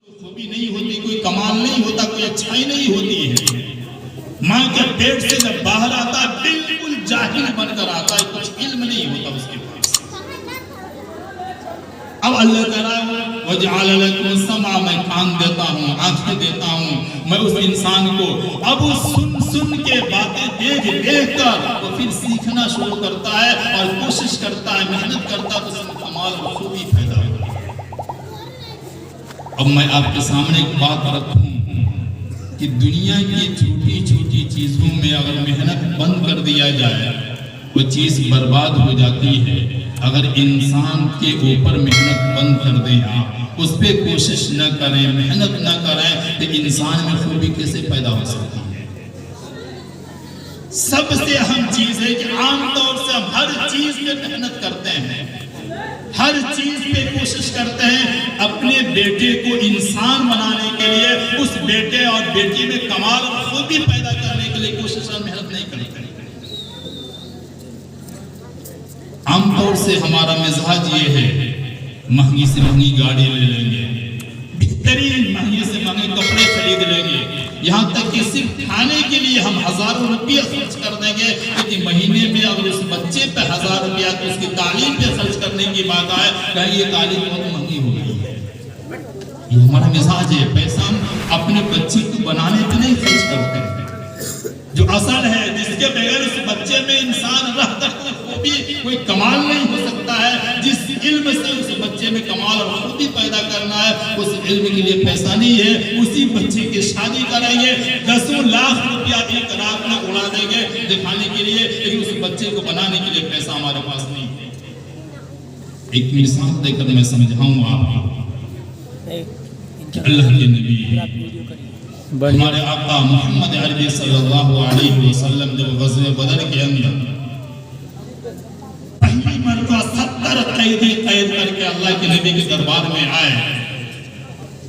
خوبی نہیں ہوتی، کوئی کمال نہیں ہوتا، کوئی اچھائی نہیں ہوتی ہے۔ ماں کے پیٹ سے جب باہر آتا ہے بالکل جاہل بن کر آتا ہے، کچھ علم نہیں ہوتا اس کے پاس۔ اب اللہ کہہ رہا ہے وَجَعَلَ لَكُمُ السَّمْعَ، میں کان دیتا ہوں، آنکھیں دیتا ہوں، میں اس انسان کو اب سن کے باتیں دیکھ کر وہ پھر سیکھنا شروع کرتا ہے اور کوشش کرتا ہے، محنت کرتا ہے، تو اس میں کمال اور خوبی پیدا ہوتی ہے۔ اب میں آپ کے سامنے ایک بات رکھوں کہ دنیا کی چھوٹی چھوٹی چیزوں میں اگر محنت بند کر دیا جائے وہ چیز برباد ہو جاتی ہے۔ اگر انسان کے اوپر محنت بند کر دیں، آپ اس پہ کوشش نہ کریں، محنت نہ کریں، تو انسان میں خوبی کیسے پیدا ہو سکتی ہے؟ سب سے اہم چیز ہے کہ عام طور سے ہم ہر چیز پہ محنت کرتے ہیں، ہر چیز پہ کوشش کرتے ہیں، اپنے بیٹے کو انسان بنانے کے لیے، اس بیٹے اور بیٹی میں کمال اور خوبی پیدا کرنے کے لیے کوشش اور محنت نہیں کرتے۔ عام طور سے ہمارا مزاج یہ ہے مہنگی سے مہنگی گاڑی لے لیں گے، بہترین مہنگے سے مہنگے کپڑے خرید لیں گے، یہاں تک کہ صرف کھانے کے لیے ہم ہزاروں روپیہ خرچ کر دیں گے، لیکن مہینے میں اگر اس بچے پہ 1000 روپیہ تو اس کی تعلیم پہ خرچ کرنے کی بات آئے کہیں یہ تعلیم بہت مہنگی ہو گئی ہے۔ یہ ہمارا مزاج ہے، پیسہ ہم اپنے بچے کو بنانے پہ نہیں خرچ کرتے ہیں۔ جو اصل ہے جس کے بغیر اس بچے میں انسان رہ تک کوئی کمال نہیں ہو سکتا ہے، جس علم سے اس بچے میں کمال اور خوبی پیدا کرنا ہے، اس علم کے لیے پیسہ نہیں ہے، اسی بچے کی شادی کریں گے، 10 لاکھ روپیہ ایک رات میں اڑا دیں گے دکھانے کے لیے، لیکن اس بچے کو بنانے کے لیے پیسہ ہمارے پاس نہیں ہے۔ ایک مثال دے کر میں سمجھاؤں آپ کہ اللہ کے نبی ہمارے آقا محمد عربی صلی اللہ علیہ وسلم جب غزوہ بدر کے اندر پہلی مرتبہ 70 قیدی قید کر کے اللہ کے نبی کے دربار میں آئے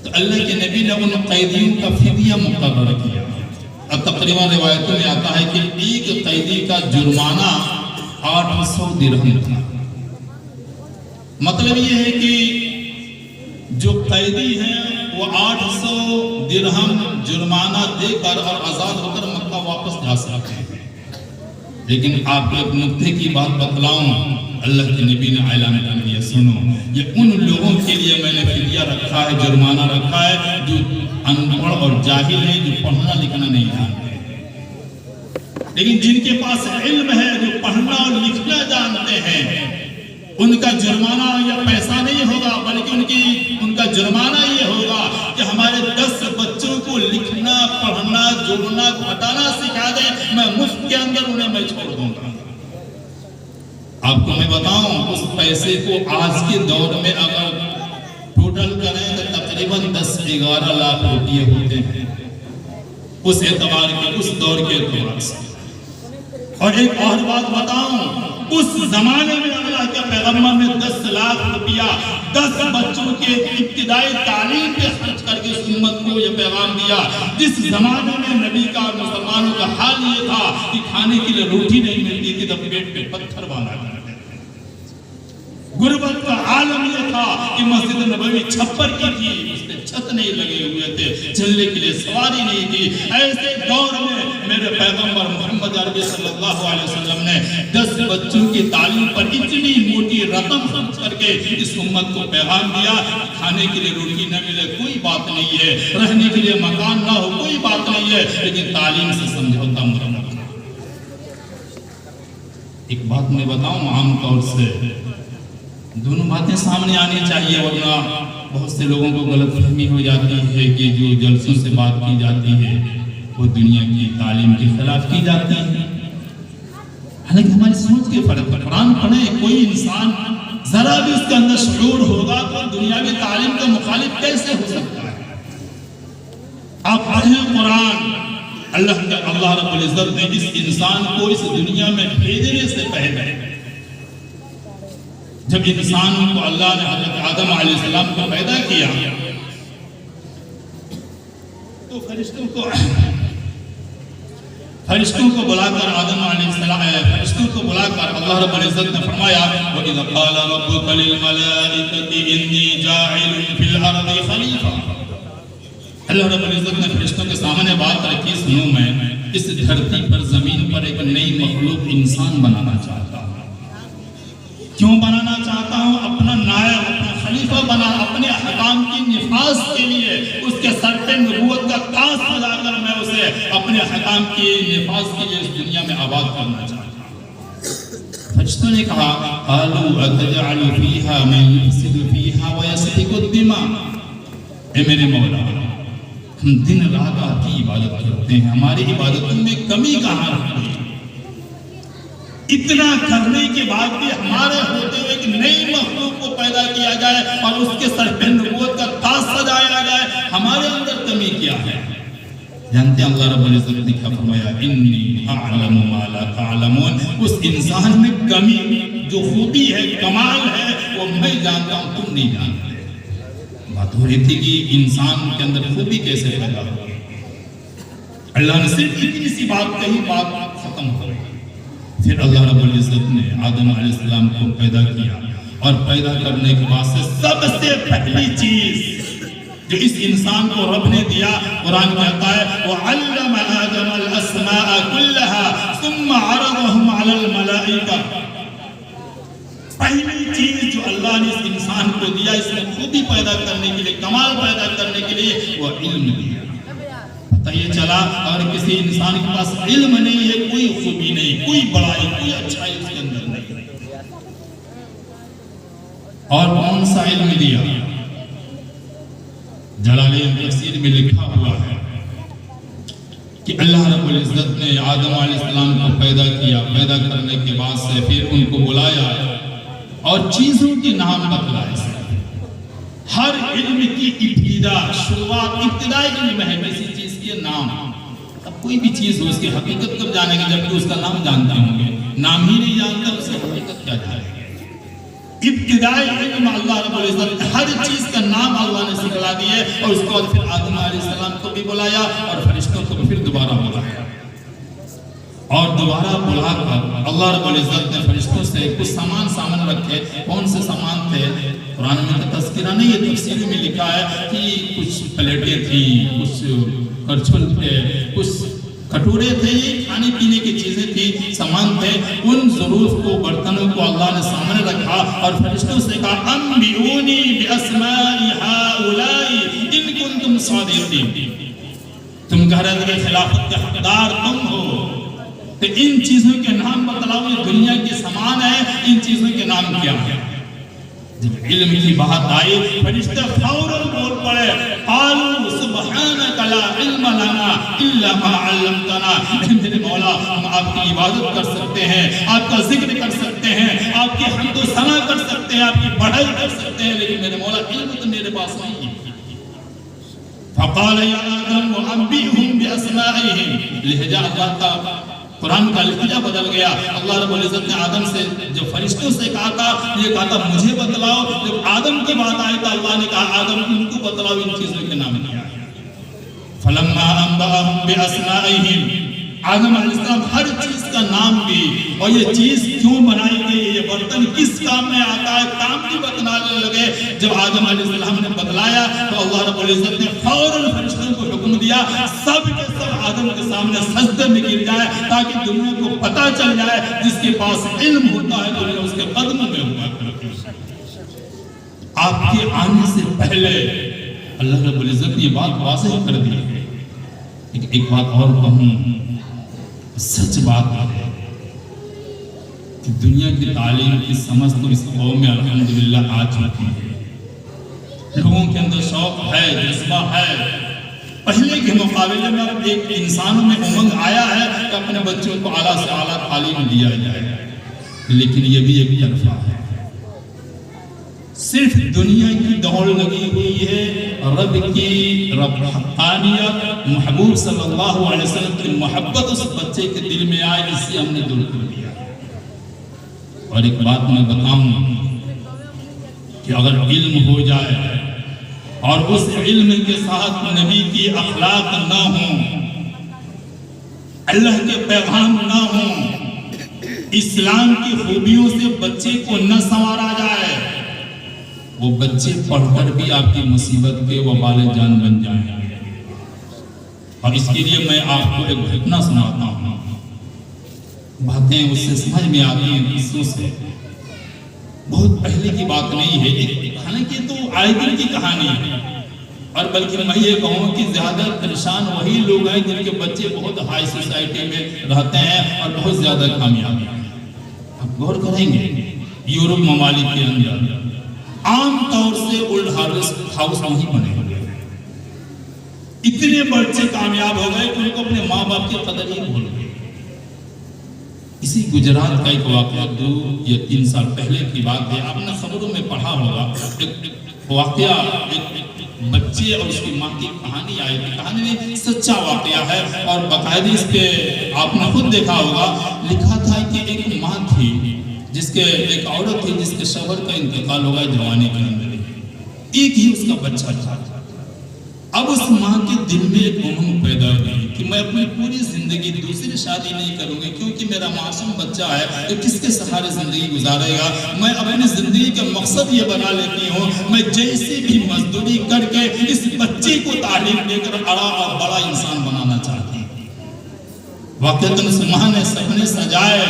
تو اللہ کے نبی نے ان قیدیوں کا فدیہ مقرر کیا، اور تقریباً روایتوں میں آتا ہے کہ ایک قیدی کا جرمانہ 800 درہم تھا۔ مطلب یہ ہے کہ جو قیدی ہیں وہ 800 درہم جرمانہ دے کر اور آزاد ہو کر مکہ واپس جا سکتے ہیں۔ لیکن آپ کو ایک نکتے کی بات بتلاؤں، اللہ کے نبی نے اعلان کر دیا، سنو یہ ان لوگوں کے لیے میں نے فدیہ رکھا ہے، جرمانہ رکھا ہے جو ان پڑھ اور جاہل ہیں، جو پڑھنا لکھنا نہیں جانتے، لیکن جن کے پاس علم ہے، جو پڑھنا اور لکھنا جانتے ہیں، ان کا جرمانہ یا پیسہ نہیں ہوگا بلکہ ان کا جرمانہ یہ ہوگا کہ ہمارے 10 بچوں کو لکھنا پڑھنا جوڑنا گھٹانا سکھا دیں، میں مفت کے اندر انہیں میں چھوڑ دوں گا۔ آپ کو میں بتاؤں اس پیسے کو آج کے دور میں اگر ٹوٹل کریں تو تقریباً 10-11 لاکھ روپیے ہوتے ہیں اس اعتبار کے، اس دور کے اعتبار سے۔ اور ایک اور بات بتاؤں، اس زمانے میں اللہ کے پیغمبر نے 10 لاکھ روپیہ 10 بچوں کے ابتدائی تعلیم پہ خرچ کر کے اس امت کو یہ پیغام دیا۔ جس زمانے میں نبی کا اور مسلمانوں کا حال یہ تھا کہ کھانے کے لیے روٹی نہیں ملتی تھی تو پیٹ پہ پتھر باندھا کرتے تھے، غربت کا عالم یہ تھا کہ مسجد نبوی چھپر کی تھی، اس پہ چھت نہیں لگے ہوئے تھے، چلنے کے لیے سواری نہیں تھی۔ ایسے دور میں میرے پیغمبر محمد عربی صلی اللہ علیہ وسلم نے 10 بچوں کی تعلیم پر اتنی موٹی رقم خرچ کر کے اس امت کو پیغام دیا، کھانے کے لیے روٹی نہ ملے کوئی بات نہیں ہے، رہنے کے لیے مکان نہ ہو کوئی بات نہیں ہے، لیکن تعلیم سے سمجھوتا مت کرنا۔ ایک بات میں بتاؤں، عام طور سے دونوں باتیں سامنے آنی چاہیے، ورنہ بہت سے لوگوں کو غلط فہمی ہو جاتی ہے کہ جو جلسوں سے بات کی جاتی ہے وہ دنیا کی تعلیم کے خلاف کی جاتی ہے، حالانکہ ہماری سوچ کے فرق ہے۔ قرآن پڑھیں، کوئی انسان ذرا بھی اس کے اندر شعور ہوگا تو دنیاوی تعلیم کے مخالف کیسے ہو سکتا ہے؟ آپ پڑھیں قرآن، اللہ رب العزت نے اس انسان کو اس دنیا میں بھیجنے سے پہلے جب انسانوں کو اللہ نے حضرت آدم علیہ السلام کو پیدا کیا تو فرشتوں کو بلا کر آدم علیہ السلام فرشتوں کو بلا کر اللہ رب العزت نے فرمایا وَإِذَا قَالَ رَبُّكَ لِلْمَلَائِكَةِ إِنِّي جَاعِلٌ فِي الْأَرْضِ خَلِيفَةً اللہ رب العزت نے فرشتوں کے سامنے بات رکھی، سنو میں اس دھرتی پر زمین پر ایک نئی مخلوق انسان بنانا چاہتا ہوں۔ کیوں بنانا چاہتا ہوں؟ اپنا نائب، اپنا خلیفہ بنا، اپنے احکام کی نفاذ کے لیے اس کے سر پہ نبوت کا تاج سجا کر میں اسے اپنے احکام کی نفاذ کے لیے اس دنیا میں آباد کرنا چاہتا ہوں۔ فرشتوں نے کہا قالوا اتجعل فیہا من یفسد فیہا ویسفک الدماء، اے میرے مولا ہم دن رات آپ کی عبادت کرتے ہیں، ہماری عبادتوں میں کمی کہاں رکھتے ہیں؟ اتنا کرنے کے بعد بھی ہمارے ہوتے ہوئے ایک نئی مخلوق کو پیدا کیا جائے اور اس کے سر پہ نبوت کا تاج سجایا جائے، ہمارے اندر کمی کیا ہے؟ جانتے ہیں اللہ رب العزت نے کیا فرمایا؟ انی اعلم ما لا تعلمون، اس انسان میں کمی جو خوبی ہے، کمال ہے، وہ میں جانتا ہوں، تم نہیں جانتے۔ بات ہو رہی تھی کہ انسان کے اندر خوبی کیسے پیدا ہوگی؟ اللہ نے صرف اتنی سی بات کہی، بات ختم ہو گئی۔ پھر اللہ رب العزت نے آدم علیہ السلام کو پیدا کیا، اور پیدا کرنے کے بعد سے سب سے پہلی چیز جو اس انسان کو رب نے دیا، قرآن کہتا ہے وَعَلَّمَ آدَمَ الْأَسْمَاءَ كُلَّهَا ثُمَّ عَرَضَهُمْ عَلَى الْمَلَائِكَةِ۔ پہلی چیز جو اللہ نے اس انسان کو دیا، اس میں خوبی پیدا کرنے کے لیے، کمال پیدا کرنے کے لیے، وہ علم دیا۔ پتہ یہ چلا اگر کسی انسان کے پاس علم نہیں ہے، کوئی خوبی نہیں، کوئی بڑائی، کوئی اچھائی اس کے اندر نہیں۔ اور کون سا علم دیا؟ جلالین تفسیر میں لکھا ہوا ہے کہ اللہ رب العزت نے آدم علیہ السلام کو پیدا کیا، پیدا کرنے کے بعد سے پھر ان کو بلایا اور چیزوں کے نام بتلائے۔ ہر علم کی ابتدا، شروعات، ابتدائی علم ہے کسی چیز کے نام۔ اب کوئی بھی چیز ہو، اس کی حقیقت کب جانیں گے؟ جبکہ اس کا نام جانتے ہوں گے۔ نام ہی نہیں جانتا، اس کی حقیقت کیا جانیں گے؟ ابتدائی علم اللہ رب العزت، ہر چیز کا نام اللہ نے سکھلا دیے، اور اس کو پھر آدم علیہ السلام کو بھی بلایا اور فرشتوں کو پھر دوبارہ بلایا، اور دوبارہ بلا کر اللہ رب العزت نے فرشتوں سے کچھ سامان رکھے۔ کون سے سامان تھے؟ قرآن میں تو تذکرہ نہیں ہے، تفسیر میں لکھا ہے کہ کچھ پلیٹیں تھیں، کچھ کرچھل تھے، کچھ کٹورے تھے، یہ کھانے پینے کی چیزیں تھی، سامان تھے۔ ان ظروف کو، برتنوں کو اللہ نے سامنے رکھا اور فرشتوں سے کہا انبئونی باسماء ہؤلاء ان کنتم صادقین، تم کہہ رہے تھے کہ خلافت کے حقدار تم ہو، تو ان چیزوں کے نام بتلاؤ، یہ دنیا کے سامان ہے، ان چیزوں کے نام کیا ہے؟ جب علم کی بات آئی، فرشتے فوراً بول پڑے قالوا سبحانک لا علم لنا الا ما علمتنا۔ میرے مولا ہم آپ کی عبادت کر سکتے ہیں، آپ کا ذکر کر سکتے ہیں، آپ کی حمد و ثنا کر سکتے ہیں، آپ کی بڑائی کر سکتے ہیں، لیکن میرے مولا علم تو میرے پاس نہیں ہے۔ فقال یا آدم انبئهم باسمائهم، لہجہ اللہ کا، قرآن کا لہجہ بدل گیا۔ اللہ رب العزت نے آدم سے جو فرشتوں سے کہا تھا، یہ کہا تھا مجھے بتلاؤ۔ جب آدم کی بات آئی تو اللہ نے کہا آدم ان کو بتلاؤ ان چیزوں کے نام کیا ہے۔ فلما انبأهم باسمائهم، آدم علیہ السلام ہر چیز کا نام دی، اور یہ چیز کیوں بنائی گئی، یہ برتن کس کام میں آتا ہے، کام بھی بتلانے لگے۔ جب آدم علیہ السلام نے بتلایا تو اللہ رب العزت نے فوراً فرشتوں کو حکم دیا سب کے سب آدم کے سامنے سجدے میں گر جائے، تاکہ دنیا کو پتہ چل جائے جس کے پاس علم ہوتا ہے دنیا اس کے قدموں میں ہوا کرتی ہے۔ آپ کے آنے سے پہلے اللہ رب العزت نے یہ بات واضح کر دی ہے۔ ایک بات اور کہوں، سچ بات ہے کہ دنیا کی تعلیم کی سمجھ تو اس قوم میں الحمدللہ آ چکی ہے، لوگوں کے اندر شوق ہے، جذبہ ہے۔ پہلے کے مقابلے میں اب ایک انسانوں میں امنگ آیا ہے کہ اپنے بچوں کو اعلیٰ سے اعلیٰ تعلیم دیا جائے، لیکن یہ بھی ایک طرفہ ہے۔ صرف دنیا کی دوڑ لگی ہوئی ہے، رب کی حقانیت، محبوب صلی اللہ علیہ وسلم کی محبت اس بچے کے دل میں آئے، اس سے ہم نے دور کر دیا۔ اور ایک بات میں بتاؤں کہ اگر علم ہو جائے اور اس علم کے ساتھ نبی کی اخلاق نہ ہوں، اللہ کے پیغام نہ ہوں، اسلام کی خوبیوں سے بچے کو نہ سنوارا جائے، وہ بچے پڑھ کر بھی آپ کی مصیبت کے وبال جان بن جائیں۔ اور اس کے لیے میں آپ کو ایک گھٹنا سناتا ہوں، باتیں اس سے سمجھ میں آتی ہیں قصوں سے، بہت پہلے کی بات نہیں ہے، حالانکہ تو آئے دن کی کہانی ہے، اور بلکہ میں یہ کہوں کہ زیادہ پریشان وہی لوگ ہیں جن کے بچے بہت ہائی سوسائٹی میں رہتے ہیں اور بہت زیادہ کامیاب ہیں۔ آپ غور کریں گے یورپ ممالک کے اندر عام طور سے اولڈ ہاؤس نہیں بنے ہوئے، اتنے بچے کامیاب ہو گئے کہ ان کو اپنے ماں باپ کی قدر ہی بھول گئے۔ اسی گجرات کا ایک واقعہ 2 یا 3 سال پہلے کی بات ہے، آپ نے خبروں میں پڑھا ہوگا، ایک واقعہ، ایک بچے اور اس کی ماں کی کہانی آئی تھی، کہانی میں سچا واقعہ ہے اور باقاعدہ اس پہ آپ نے خود دیکھا ہوگا، لکھا تھا کہ ایک ماں تھی جس کے، ایک عورت تھی جس کے شوہر کا انتقال ہو گیا جوانی کے اندر، ایک ہی اس کا بچہ تھا۔ اب اس ماں کے دل میں ایک امنگ پیدا ہوئی کہ میں اپنی پوری زندگی دوسری شادی نہیں کروں گی، کیونکہ میرا معصوم بچہ ہے کہ کس کے سہارے زندگی گزارے گا، میں اپنی زندگی کا مقصد یہ بنا لیتی ہوں میں جیسے بھی مزدوری کر کے اس بچے کو تعلیم دے کر بڑا اور بڑا انسان بنانا چاہتی ہوں۔ واقعتاً اس ماں نے سپنے سجائے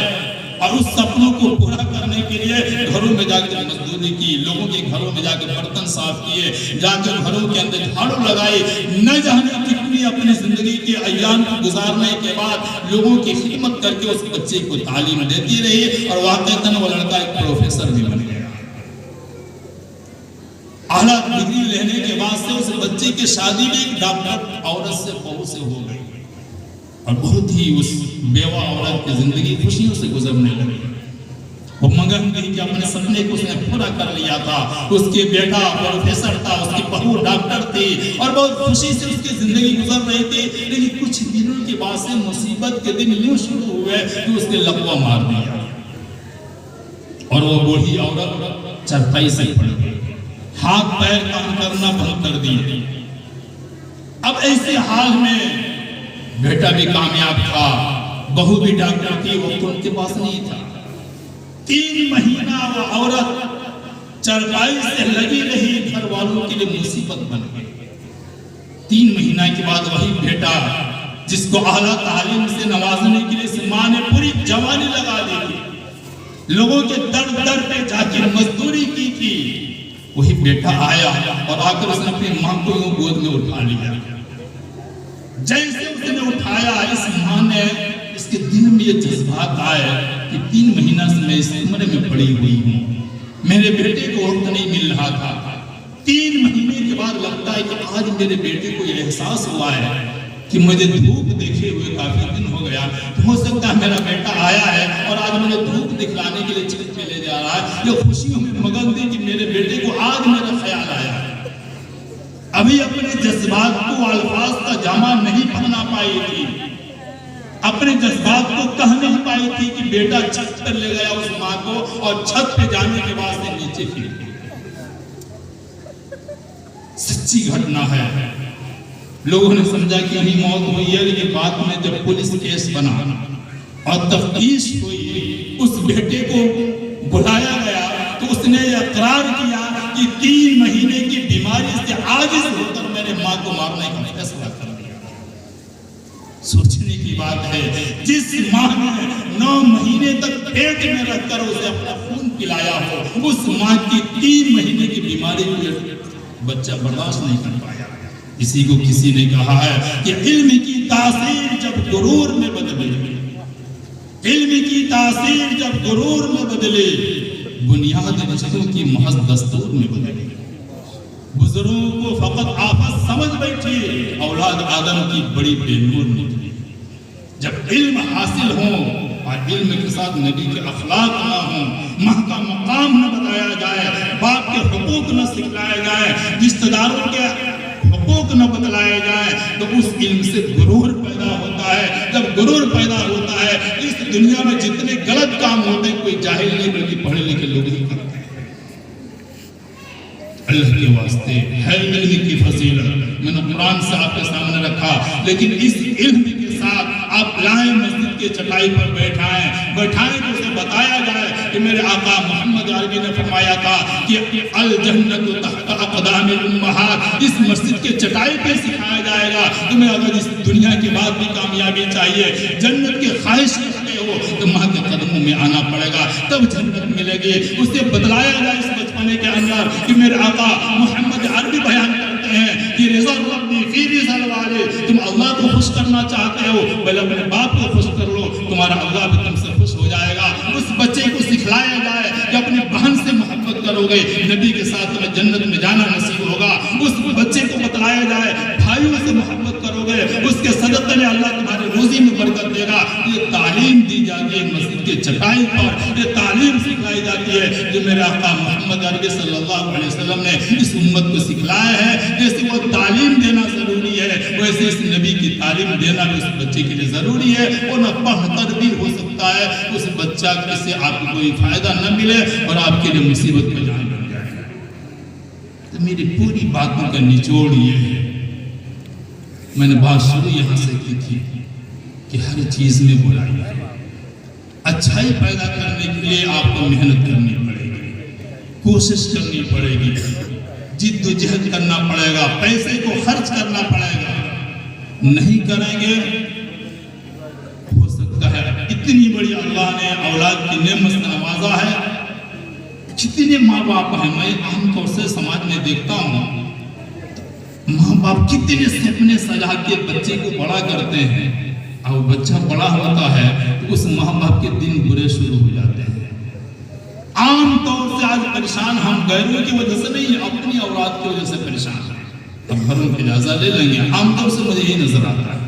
اور اس سپنوں کو پورا کرنے کے لیے گھروں میں جا کے مزدوری کی، لوگوں کے گھروں میں جا کے برتن صاف کیے، جا کے گھروں کے اندر جھاڑو لگائی، نہ جانے کتنی اپنی زندگی کے ایام کو گزارنے کے بعد لوگوں کی خدمت کر کے اس بچے کو تعلیم دیتی رہی، اور واقعتاً وہ لڑکا ایک پروفیسر بھی بن گیا۔ اعلیٰ ڈگری لینے کے بعد سے اس بچے کی شادی بھی ایک ڈاکٹر عورت سے، بہو سے ہو گئی، اور بہت ہی اس بیوہ عورت کی زندگی خوشیوں سے گزرنے لگی۔ وہ مگن گئی کہ اپنے سپنے کو اس نے پورا کر لیا تھا، اس کے بیٹا پروفیسر تھا، اس کی بہو ڈاکٹر تھی، اور بہت خوشی سے اس کی زندگی گزر رہی تھی، لیکن کچھ دنوں کے بعد سے مصیبت کے دن یوں شروع ہوئے کہ اس کے لقوہ مار دیا، اور وہ بوڑھی عورت چرپائی سے پڑ گئی، ہاتھ پیر کام کرنا بند کر دی۔ اب ایسے حال میں بیٹا بھی کامیاب تھا، بہو بھی ڈاکٹر تھی، وقت ان کے پاس نہیں تھا۔ 3 مہینہ وہ عورت چرپائی سے لگی رہی، گھر والوں کے لیے مصیبت بن گئی۔ 3 مہینہ کے بعد وہی بیٹا جس کو اعلیٰ تعلیم سے نوازنے کے لیے اس ماں نے پوری جوانی لگا دی تھی، لوگوں کے در در پہ جا کے مزدوری کی تھی، وہی بیٹا آیا اور آ کر اس نے اپنی ماں کو یوں گود میں اٹھا لیا۔ جیسے اس نے اٹھایا، اس ماں نے، اس کے دل میں یہ جذبات آئے کہ 3 مہینہ سے میں اس کمرے میں پڑی ہوئی ہوں، میرے بیٹے کو وقت نہیں مل رہا تھا، 3 مہینے کے بعد لگتا ہے کہ آج میرے بیٹے کو یہ احساس ہوا ہے کہ مجھے دھوپ دیکھے ہوئے کافی دن ہو گیا، ہو سکتا ہے میرا بیٹا آیا ہے اور آج مجھے دھوپ دکھلانے کے لیے چھت پہ لے جا رہا ہے، یہ خوشیوں میں مگن تھی کہ میرے بیٹے کو آج میرا خیال آیا ہے۔ ابھی اپنے جذبات کو الفاظ کا جامع نہیں پہنا پائی تھی، اپنے جذبات کو کہہ نہیں پائی تھی کہ بیٹا چھت پر لے گیا اس ماں کو، اور چھت پہ جانے کے بعد سے نیچے پھر گئی۔ سچی گھٹنا ہے، لوگوں نے سمجھا کہ یہی موت ہوئی ہے، لیکن بعد میں جب پولیس کیس بنا اور تفتیش ہوئی، اس بیٹے کو بلایا گیا تو اس نے اقرار کیا کہ 3 مہینے کی بیماری سے عاجز ہو کر میرے ماں کو مارنے کا فیصلہ کر دیا۔ سوچنے کی بات ہے، جس ماں نے 9 مہینے تک پیٹ میں رکھ کر اسے اپنا خون پلایا ہو، اس ماں کی 3 مہینے کی بیماری کو بچہ برداشت نہیں کر پایا۔ اسی کو کسی نے کہا ہے کہ علم کی تاثیر جب غرور میں بدلے، علم کی تاثیر جب غرور میں بدلے، بنیاد رشتوں کی محض دستور میں بدلے۔ بزرگوں کو فقط آفت سمجھ بیٹھے، اولاد آدم کی بڑی بے نور نکلی۔ جب علم حاصل ہو اور علم کے ساتھ نبی کے اخلاق نہ ہوں، ماں کا مقام نہ بتایا جائے، باپ کے حقوق نہ سکھلائے جائے، رشتہ داروں کے حقوق نہ بتلائے جائے، تو اس علم سے غرور پیدا ہوتا ہے۔ جب غرور پیدا ہوتا ہے، اس دنیا میں جتنے غلط کام ہوتے ہیں کوئی جاہل نہیں بلکہ پڑھے لکھے لوگ ہی کرتے ہیں۔ اللہ کے واسطے ہے علم کی فضیلت، میں نے قرآن سے آپ کے سامنے رکھا، لیکن اس علم کے ساتھ آپ لائیں مسجد کے چٹائی پر بیٹھائیں تو اسے بتایا جائے کہ میرے آقا محمد عربی نے فرمایا تھا کہ الجنت تحت اقدام الامہات، اس مسجد کے چٹائی پہ سکھایا جائے گا تمہیں اگر اس دنیا کے بعد بھی کامیابی چاہیے، جنت کے خواہش رکھتے ہو تو ماں کے قدموں میں آنا پڑے گا، تب جنت ملے گی۔ اسے بتلایا جائے اس بچپنے کے اندر کہ میرے آقا محمد عربی بیان کرتے ہیں کہ رضا ربی فی رضا الوالد، تم اللہ کو خوش کرنا چاہتے ہو بھلے اپنے باپ کو خوش کر لو، تمہارا اللہ بھی تم سے خوش ہو جائے گا۔ اس بچے کو سکھلایا جائے کہ اپنی بہن سے محبت کرو گے نبی کے ساتھ تمہیں جنت میں جانا نصیب ہوگا۔ اس بچے کو بتلایا جائے بھائیوں سے محبت کرو گے، اس کے صدقے میں اللہ تمہاری روزی میں برکت دے گا۔ یہ تعلیم دی جاتی ہے مسجد کے چٹائی پر، یہ تعلیم سکھلائی جاتی ہے جو میرے آقا محمد عربی صلی اللہ علیہ وسلم نے اس امت کو سکھلایا ہے۔ جیسے وہ تعلیم دینا ضروری ہے ویسے اس نبی کی تعلیم دینا بھی اس بچے کے لیے ضروری ہے۔ وہ نہ پڑھ کر بھی ہو سکتا ہے اس بچہ سے آپ کو کوئی فائدہ نہ ملے اور آپ کے لیے مصیبت کا جان بن جائے۔ تو میری پوری باتوں کا نچوڑ یہ ہے، میں نے بات شروع یہاں سے کی تھی کہ ہر چیز میں برائی ہے، اچھائی پیدا کرنے کے لیے آپ کو محنت کرنی پڑے گی، کوشش کرنی پڑے گی، جد و جہد کرنا پڑے گا، پیسے کو خرچ کرنا پڑے گا۔ نہیں کریں گے ہو سکتا ہے اتنی بڑی اللہ نے اولاد کی نعمت سے نوازا ہے، جتنے ماں باپ ہیں میں عام طور سے سماج میں دیکھتا ہوں، ماں باپ کتنے سپنے سجا کے بچے کو بڑا کرتے ہیں، اور بچہ بڑا ہوتا ہے تو اس ماں باپ کے دن برے شروع ہو جاتے ہیں۔ عام طور سے آج پریشان ہم غیروں کی وجہ سے نہیں، اپنی اولاد کی وجہ سے پریشان ہیں۔ اب گھروں کی اجازہ لے لیں گے، عام طور سے مجھے یہ نظر آتا ہے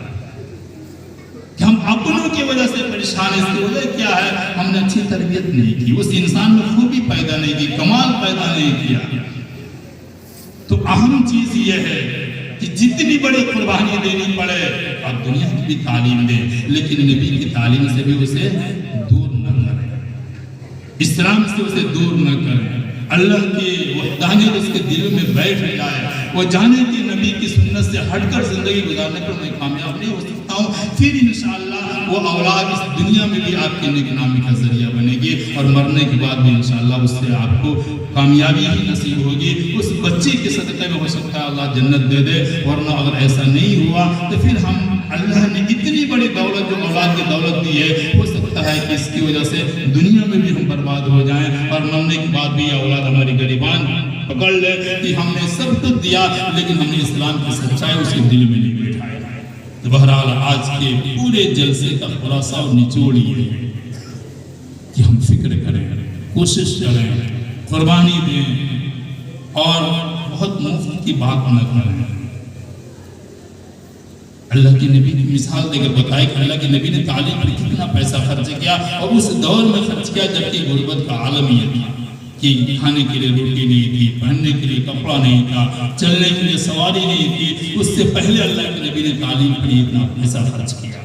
کہ ہم اپنوں کی وجہ سے پریشان ہیں۔ اس کی وجہ کیا ہے؟ ہم نے اچھی تربیت نہیں کی، اس انسان میں خوبی پیدا نہیں کی، کمال پیدا نہیں کیا۔ تو اہم چیز یہ ہے کہ جتنی بڑی قربانی دینی پڑے آپ دنیا کی بھی تعلیم دیں، لیکن نبی کی تعلیم سے بھی اسے دور نہ کریں، اسلام سے اسے دور نہ کریں۔ اللہ کی وحدانیت اس کے دل میں بیٹھ جائے، وہ جانے کہ نبی کی سنت سے ہٹ کر زندگی گزارنے پر میں کامیاب نہیں ہو سکتا ہوں، پھر انشاءاللہ وہ اولاد اس دنیا میں بھی آپ کے نیک نامی کا ذریعہ بنے گی اور مرنے کے بعد بھی انشاءاللہ اس سے آپ کو کامیابی ہی نصیب ہوگی۔ اس بچے کے صدقے میں ہو سکتا ہے اللہ جنت دے دے، ورنہ اگر ایسا نہیں ہوا تو پھر ہم اللہ نے اتنی بڑی دولت جو اولاد کی دولت دی ہے، ہو سکتا ہے کہ اس کی وجہ سے دنیا میں بھی ہم برباد ہو جائیں اور مرنے کے بعد بھی یہ اولاد ہماری غریبان پکڑ لے کہ ہم نے سب کچھ دیا لیکن ہم نے اسلام کی سچائی اس کے دل میں نہیں بیٹھایا۔ تو بہرحال آج کے پورے جلسے کا خلاصہ اور نچوڑ یہ ہے کہ ہم فکر کریں، کوشش کریں، قربانی دیں اور بہت مفت کی بات نہ کریں۔ اللہ کے نبی کی مثال دے کر بتائے کہ اللہ کے نبی نے تعلیم پر کتنا پیسہ خرچ کیا اور اس دور میں خرچ کیا جبکہ غربت کا عالم یہ تھا کہ کھانے کے لیے روٹی نہیں تھی، پہننے کے لیے کپڑا نہیں تھا، چلنے کے لیے سواری نہیں تھی۔ اس سے پہلے اللہ کے نبی نے تعلیم پر اتنا پیسہ خرچ کیا۔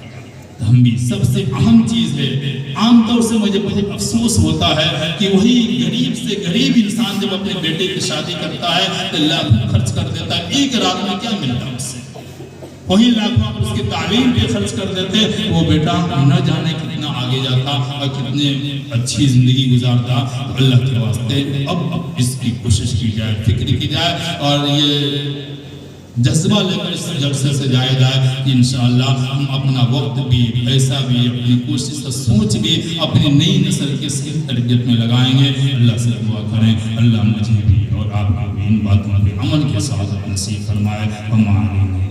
تو ہم بھی سب سے اہم چیز ہے، عام طور سے مجھے بہت افسوس ہوتا ہے کہ وہی غریب سے غریب انسان جب اپنے بیٹے کی شادی کرتا ہے تو لاکھوں خرچ کر دیتا ہے، ایک رات میں کیا ملتا ہے اس سے؟ وہی لاکھوں اس کی تعلیم پہ خرچ کر دیتے، وہ بیٹا نہ جانے کتنا آگے جاتا اور کتنے اچھی زندگی گزارتا۔ تو اللہ کے واسطے اب اس کی کوشش کی جائے، فکر کی جائے اور یہ جذبہ لے کر اس جلسے سے جائے جائے کہ انشاءاللہ ہم اپنا وقت بھی، پیسہ بھی، اپنی کوشش اور سوچ بھی اپنی نئی نسل کے صحیح تربیت میں لگائیں گے۔ اللہ سے دعا کریں اللہ مجھے بھی اور آپ کو بھی ان باتوں کے عمل کے ساتھ نصیب فرمائے۔